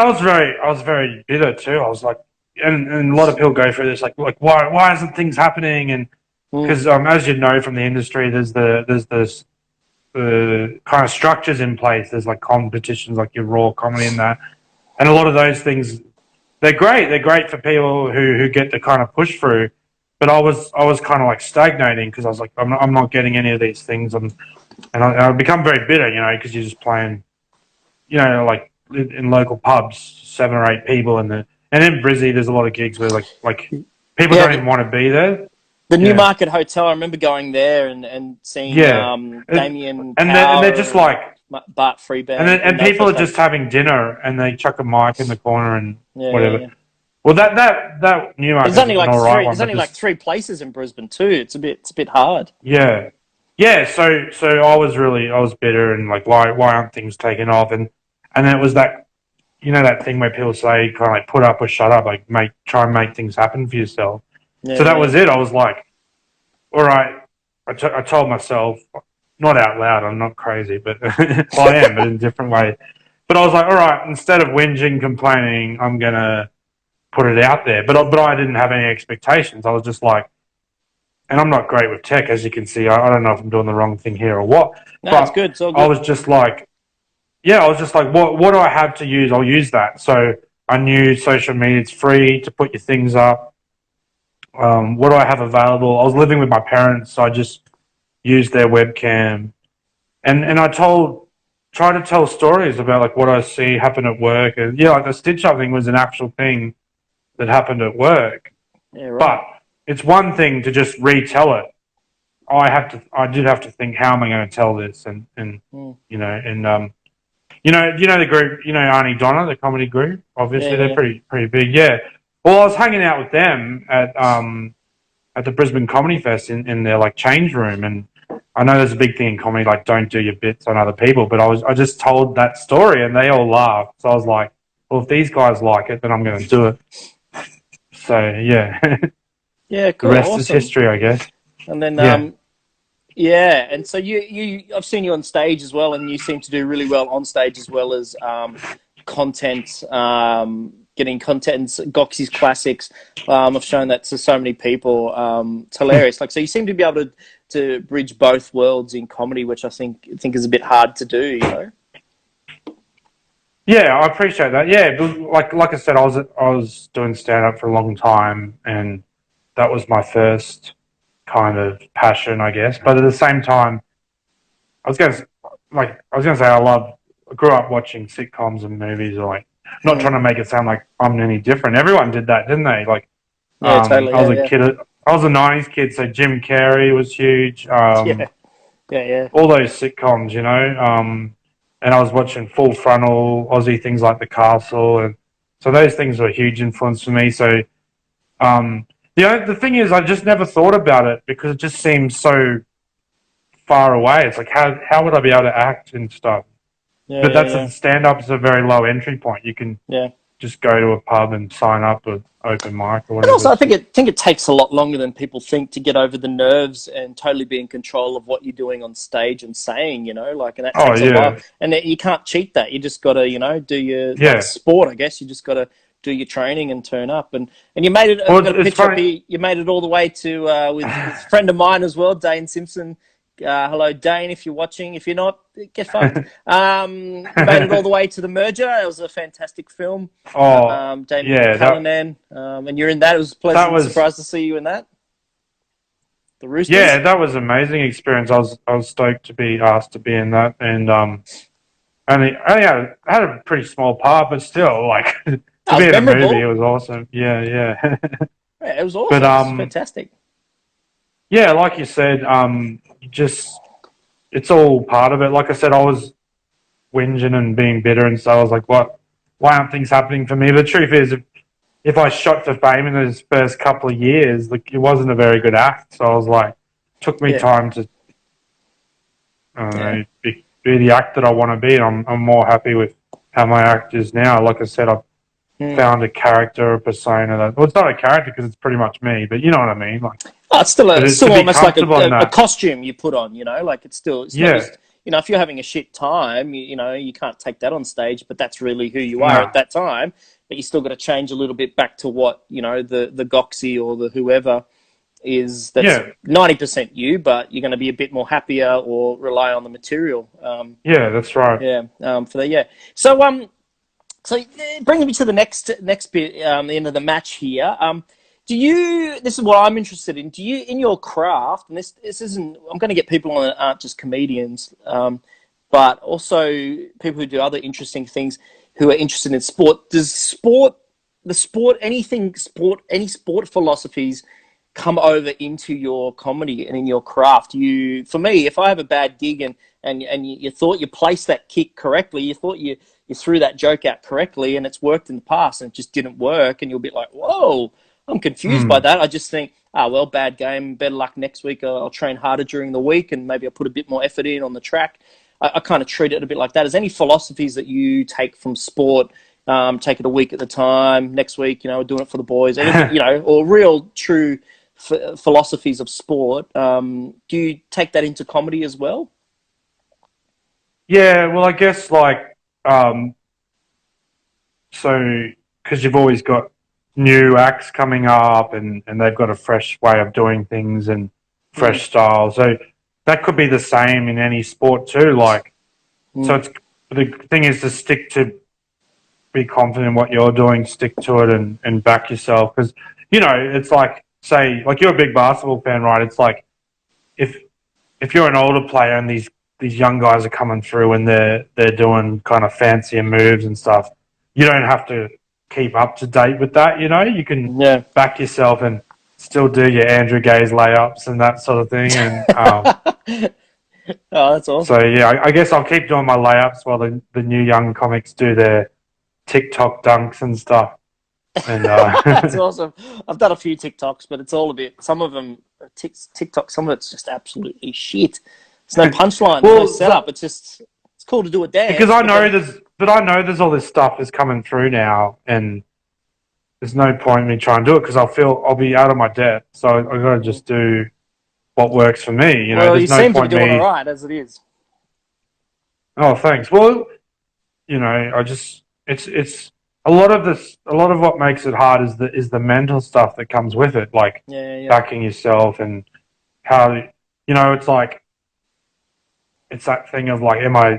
was very bitter too. I was like, and a lot of people go through this, like why isn't things happening? And because as you know from the industry, there's the kind of structures in place. There's like competitions, like your raw comedy and that, and a lot of those things, they're great. They're great for people who get to kind of push through. But I was kind of like stagnating because I was like, I'm not getting any of these things, and I become very bitter, because you're just playing, like in local pubs, 7 or 8 people, and in Brizzy there's a lot of gigs where like people don't even want to be there. The Newmarket Hotel, I remember going there and seeing Damien and Power they're just like Bart Freeband, and people are just having dinner and they chuck a mic in the corner and whatever. Yeah. Well, that Newmarket there's only like an alright three. one, There's only like 3 places in Brisbane too. It's a bit hard. Yeah. So I was bitter and like why aren't things taken off and it was that that thing where people say kind of like put up or shut up, like try and make things happen for yourself. So that was it. I was like, all right. I told myself, not out loud, I'm not crazy, but well, I am, but in a different way. But I was like, all right, instead of whinging, complaining, I'm gonna put it out there. But I didn't have any expectations. I was just like, and I'm not great with tech, as you can see. I don't know if I'm doing the wrong thing here or what. No, it's good. It's all good. I was just like, what do I have to use? I'll use that. So I knew social media, it's free to put your things up. What do I have available? I was living with my parents, so I just used their webcam. And I tried to tell stories about like what I see happen at work. And like the stitch up thing was an actual thing that happened at work. Yeah, right. But it's one thing to just retell it. I did have to think, how am I going to tell this? And you know the group, Arnie Donna, the comedy group. Obviously, they're pretty big. Yeah. Well, I was hanging out with them at the Brisbane Comedy Fest in their like change room, and I know there's a big thing in comedy, like don't do your bits on other people. But I just told that story, and they all laughed. So I was like, well, if these guys like it, then I'm going to do it. So yeah. Yeah, cool. The rest is history, I guess. And then, and so I've seen you on stage as well, and you seem to do really well on stage as well as content, getting content, Gocsy's classics. I've shown that to so many people. It's hilarious. So you seem to be able to bridge both worlds in comedy, which I think is a bit hard to do. Yeah, I appreciate that. Yeah, but like I said, I was doing stand up for a long time, and that was my first kind of passion, I guess. But at the same time, I was going to say I grew up watching sitcoms and movies, or like not trying to make it sound like I'm any different. Everyone did that, didn't they? Like, totally. I was a kid. I was a '90s kid, so Jim Carrey was huge. All those sitcoms, and I was watching Full Frontal, Aussie things like The Castle, and so those things were a huge influence for me. So, the thing is, I just never thought about it because it just seems so far away. It's like, how would I be able to act and stuff? But stand-up is a very low entry point. You can just go to a pub and sign up with open mic or whatever. And also, I think it takes a lot longer than people think to get over the nerves and totally be in control of what you're doing on stage and saying, and that takes a while. And you can't cheat that. You just got to, do your like sport, I guess. You just got to do your training and turn up. And you made it. I've got a picture up here. You made it all the way to with a friend of mine as well, Dane Simpson. Hello, Dane, if you're watching. If you're not, get fucked. Made it all the way to the merger. It was a fantastic film. Damien Callanan. And you're in that. It was a pleasant surprise to see you in that. The Roosters. Yeah, that was an amazing experience. I was stoked to be asked to be in that, and I had a pretty small part, but still, like to be in a movie, it was awesome. Yeah, it was awesome. But, it was fantastic. Yeah, like you said, it's all part of it. Like I said, I was whinging and being bitter, and so I was like, why aren't things happening for me? But the truth is, if I shot for fame in those first couple of years, like it wasn't a very good act. So I was like, it took me time to be the act that I want to be. And I'm more happy with how my act is now. Like I said, I've found a character, a persona. It's not a character because it's pretty much me, but you know what I mean. Like, it's still almost like a costume you put on. It's not just, if you're having a shit time, you can't take that on stage, but that's really who you are at that time. But you still got to change a little bit back to what the Gocsy or the whoever that's 90% you, but you're going to be a bit more happier or rely on the material. Yeah, that's right. Yeah, for that. Yeah. So bringing me to the next bit, the end of the match here. This is what I'm interested in. Do you, in your craft, and this isn't, I'm going to get people on that aren't just comedians, but also people who do other interesting things who are interested in sport. Does any sport philosophies come over into your comedy and in your craft? For me, if I have a bad gig and you thought you placed that kick correctly, you thought you threw that joke out correctly and it's worked in the past and it just didn't work, and you'll be like, whoa, I'm confused by that. I just think, well, bad game, better luck next week. I'll train harder during the week and maybe I'll put a bit more effort in on the track. I kind of treat it a bit like that. Is there any philosophies that you take from sport? Take it a week at a time. Next week, we're doing it for the boys. Anything, or real, true philosophies of sport. Do you take that into comedy as well? Yeah, well, I guess so because you've always got new acts coming up and they've got a fresh way of doing things and fresh style. So that could be the same in any sport too. So the thing is to be confident in what you're doing, stick to it and back yourself. Because, it's like, say, you're a big basketball fan, right? It's like if you're an older player and these young guys are coming through and they're doing kind of fancier moves and stuff, you don't have to keep up to date with that, You can back yourself and still do your Andrew Gaze layups and that sort of thing. And oh, that's awesome. So, yeah, I guess I'll keep doing my layups while the new young comics do their TikTok dunks and stuff. And that's awesome. I've done a few TikToks, but it's all a bit. Some of them TikTok. Some of it's just absolutely shit. There's no punchline, no setup. It's cool to do a dance. Because I know there's all this stuff is coming through now, and there's no point in me trying to do it because I'll be out of my depth. So I got to just do what works for me. Well, there's you no seem to point be doing all right as it is. Oh, thanks. Well, it's a lot of what makes it hard is the mental stuff that comes with it, backing yourself and how it's like it's that thing of am I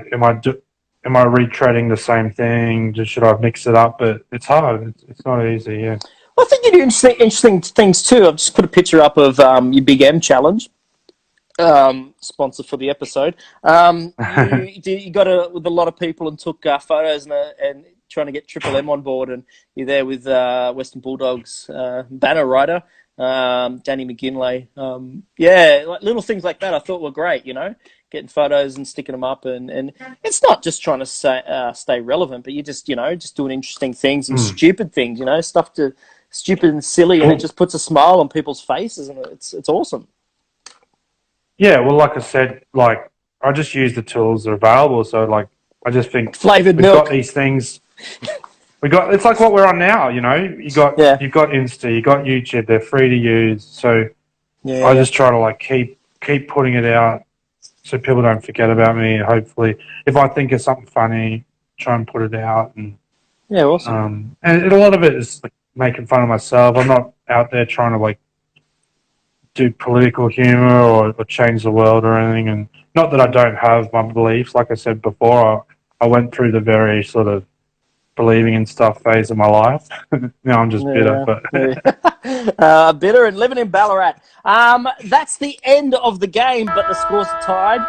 retreading the same thing? Should I mix it up? But it's hard. It's not easy. Yeah. Well, I think you do interesting things too. I've just put a picture up of your Big M challenge. Sponsor for the episode. You got with a lot of people and took photos and trying to get Triple M on board, and you're there with Western Bulldogs banner rider Danny McGinlay. Little things like that I thought were great. Getting photos and sticking them up, and it's not just trying to stay relevant, but you're just doing interesting things and stupid things. Stuff to stupid and silly, and it just puts a smile on people's faces, and it's awesome. Yeah, well, like I said, I just use the tools that are available. So, I just think flavored we've milk. got these things. It's like what we're on now. You've got Insta, you got YouTube. They're free to use. So I just try to keep putting it out so people don't forget about me. Hopefully, if I think of something funny, try and put it out. And awesome. And a lot of it is making fun of myself. I'm not out there trying to do political humor or change the world or anything. And not that I don't have my beliefs. Like I said before, I went through the very sort of believing in stuff phase of my life. Now I'm just bitter. But bitter and living in Ballarat. That's the end of the game, but the scores are tied.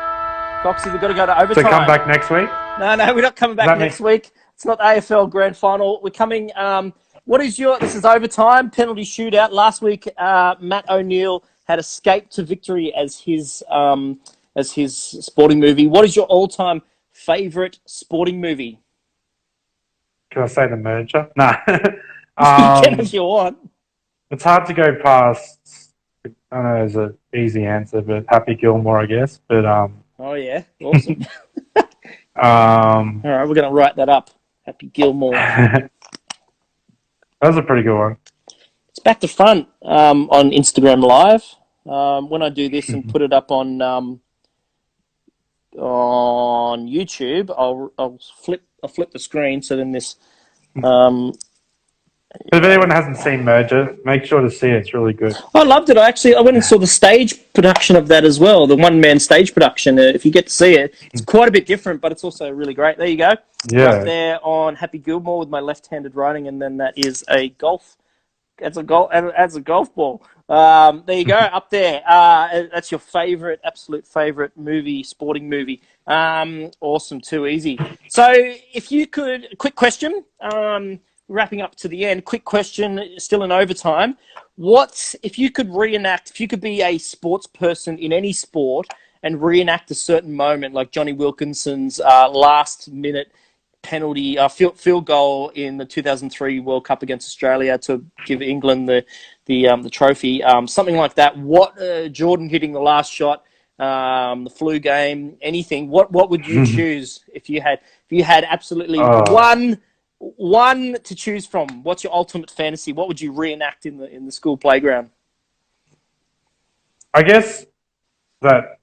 Gocsy, we've got to go to overtime. So come back next week? No, we're not coming back next week. It's not the AFL Grand Final. We're coming... this is overtime, penalty shootout. Last week, Matt O'Neill had escaped to victory as his sporting movie. What is your all-time favourite sporting movie? Can I say The Merger? No. You can if you want. It's hard to go past. I know there's an easy answer, but Happy Gilmore, I guess. But oh yeah, awesome. All right, we're going to write that up. Happy Gilmore. That was a pretty good one. It's back to front on Instagram Live. When I do this and put it up on YouTube, I'll flip the screen so then this If anyone hasn't seen Merger, make sure to see it. It's really good. I loved it. I went and saw the stage production of that as well, the one-man stage production. If you get to see it, it's quite a bit different, but it's also really great. There you go. Yeah. Right there on Happy Gilmore with my left-handed writing, and then that is a golf. That's a golf ball. There you go, up there. That's your absolute favorite movie, sporting movie. Awesome, too easy. So, if you could, quick question. Wrapping up to the end, quick question, still in overtime. If you could be a sports person in any sport and reenact a certain moment, like Johnny Wilkinson's last minute penalty, field goal in the 2003 World Cup against Australia to give England the trophy, something like that. Jordan hitting the last shot, the flu game, anything. What would you choose if you had absolutely one to choose from? What's your ultimate fantasy? What would you reenact in the school playground? I guess that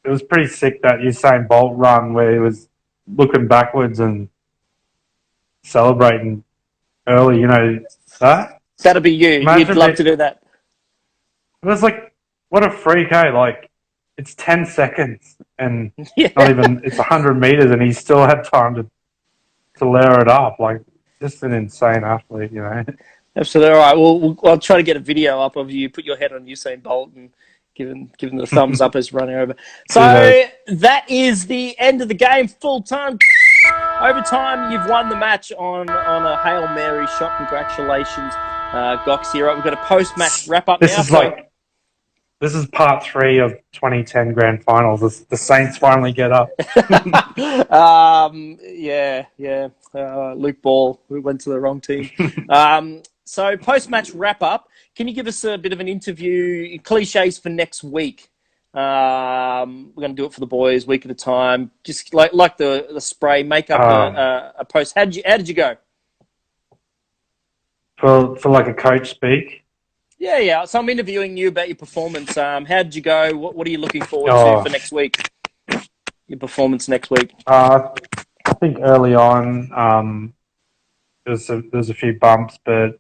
it was pretty sick, that Usain Bolt run where he was looking backwards and celebrating early, that? That'd be you. You'd love to do that. It was like, what a freak, eh? Like, it's 10 seconds and it's 100 meters and he still had time to layer it up. Like, just an insane athlete, Absolutely. All right. Well, I'll try to get a video up of you. Put your head on Usain Bolt and giving the thumbs up as running over. So that is the end of the game. Full time. Overtime. You've won the match on a Hail Mary shot. Congratulations, Gocsy. Right, we've got a post-match wrap-up now. This is part 3 of 2010 grand finals. The Saints finally get up. Luke Ball, who went to the wrong team. So post-match wrap-up. Can you give us a bit of an interview, cliches for next week? We're going to do it for the boys, week at a time. Just like the spray, make up a post. How did you go? For like a coach speak? Yeah. So I'm interviewing you about your performance. How did you go? What are you looking forward to for next week? Your performance next week. I think early on, there's a few bumps, but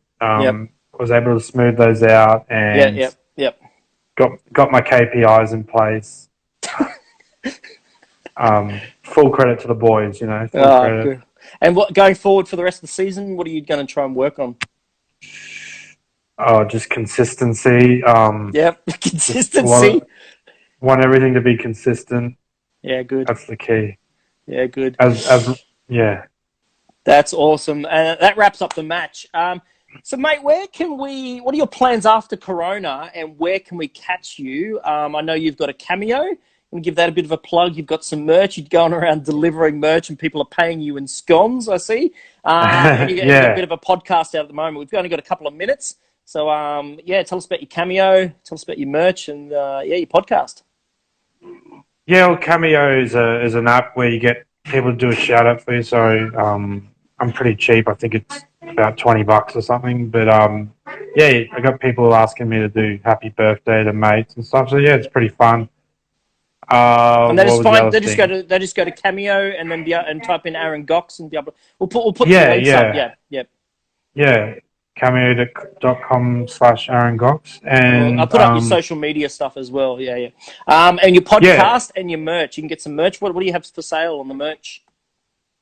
was able to smooth those out and got my KPIs in place. Full credit to the boys, full credit. Good. And going forward for the rest of the season, what are you going to try and work on? Oh, just consistency. Consistency. Want everything to be consistent. Yeah, good. That's the key. Yeah, good. That's awesome. That wraps up the match. So, mate, what are your plans after Corona and where can we catch you? I know you've got a cameo. I'm going to give that a bit of a plug. You've got some merch. You're going around delivering merch and people are paying you in scones, I see. And you've got a bit of a podcast out at the moment. We've only got a couple of minutes. So, tell us about your cameo, tell us about your merch and, your podcast. Yeah, well, Cameo is an app where you get people to do a shout-out for you. So I'm pretty cheap. I think it's about $20 or something. But, I got people asking me to do happy birthday to mates and stuff. So, yeah, it's pretty fun. And they just go to Cameo and then and type in AARON GOCS and be able to, we'll put the links up. Yeah. Cameo.com/AARON GOCS. And I'll put up your social media stuff as well. And your podcast and your merch. You can get some merch. What do you have for sale on the merch?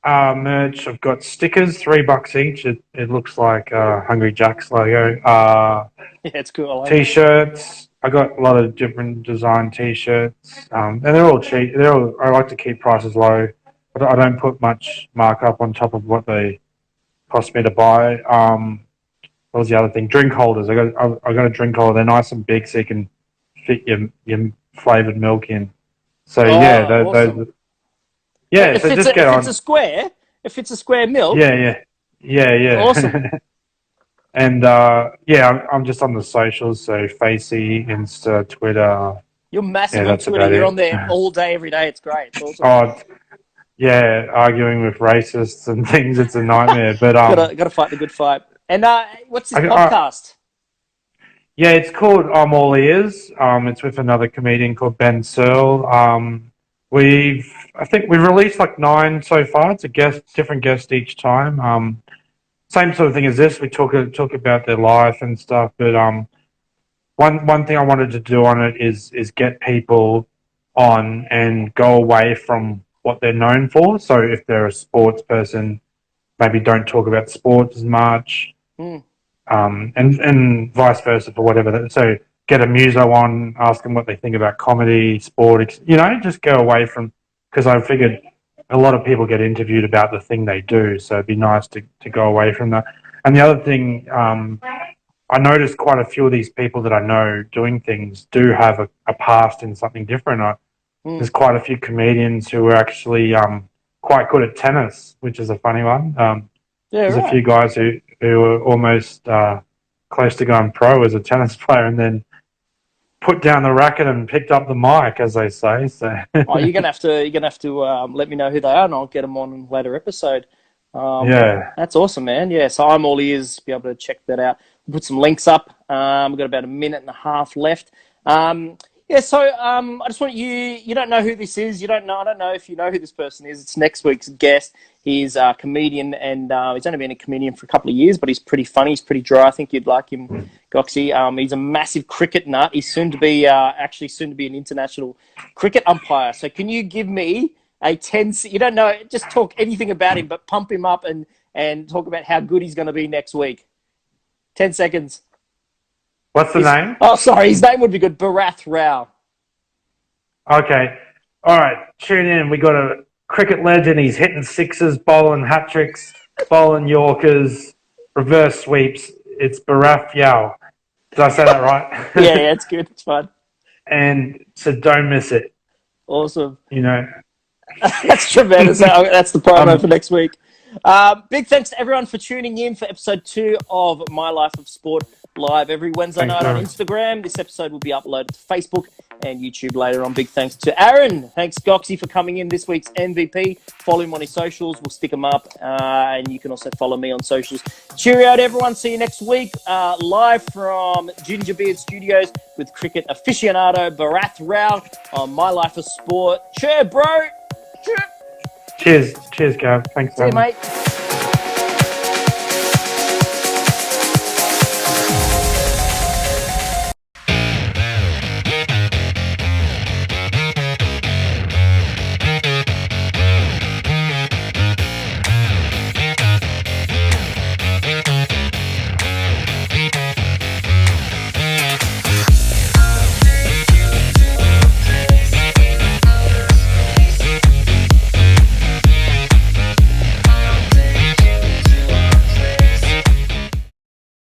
Merch. I've got stickers, $3 each. It looks like Hungry Jack's logo. It's cool. T-shirts. I got a lot of different design T-shirts, and they're all cheap. I like to keep prices low. I don't put much markup on top of what they cost me to buy. What was the other thing? Drink holders. I got a drink holder. They're nice and big, so you can fit your flavored milk in. So awesome. If it's a square milk. Yeah. Awesome. And I'm just on the socials, so Facey, Insta, Twitter. You're massive on Twitter. You're on there all day, every day. It's great. It's awesome. Arguing with racists and things. It's a nightmare. But got to fight the good fight. And what's this podcast? It's called I'm All Ears. It's with another comedian called Ben Searle. I think we've released like 9 so far. It's a different guest each time. same sort of thing as this. We talk about their life and stuff. But one thing I wanted to do on it is get people on and go away from what they're known for. So if they're a sports person, maybe don't talk about sports as much, and vice versa for whatever. So get a muso on, ask them what they think about comedy, sport. Just go away from, because I figured a lot of people get interviewed about the thing they do, so it'd be nice to go away from that. And the other thing, I noticed quite a few of these people that I know doing things do have a past in something different. There's quite a few comedians who are actually quite good at tennis, which is a funny one. There's a few guys who are almost close to going pro as a tennis player, and then put down the racket and picked up the mic, as they say. So you're gonna have to let me know who they are, and I'll get them on a later episode. That's awesome, man. Yeah, so I'm all ears to be able to check that out. We'll put some links up. We've got about a minute and a half left. I just want you don't know who this is. I don't know if you know who this person is. It's next week's guest. He's a comedian, and he's only been a comedian for a couple of years, but he's pretty funny. He's pretty dry. I think you'd like him, Gocsy. He's a massive cricket nut. He's soon to be an international cricket umpire. So can you give me a 10... You don't know, just talk anything about him, but pump him up and talk about how good he's going to be next week. 10 seconds. What's the name? Oh, sorry. His name would be good. Barath Rao. Okay. All right. Tune in. We got a cricket legend. He's hitting sixes, bowling hat tricks, bowling yorkers, reverse sweeps. It's Barath Yao. Did I say that right? Yeah, it's good. It's fun. And so don't miss it. Awesome. That's tremendous. That's the promo for next week. Big thanks to everyone for tuning in for episode 2 of My Life of Sport live every Wednesday night on Instagram. This episode will be uploaded to Facebook and YouTube later on. Big thanks to Aaron. Thanks, Gocsy, for coming in, this week's MVP. Follow him on his socials. We'll stick them up. And you can also follow me on socials. Cheerio to everyone. See you next week. Live from Gingerbeard Studios with cricket aficionado Barath Rao on My Life of Sport. Cheer, bro. Cheer. Cheers, Gav. Thanks, See you, mate.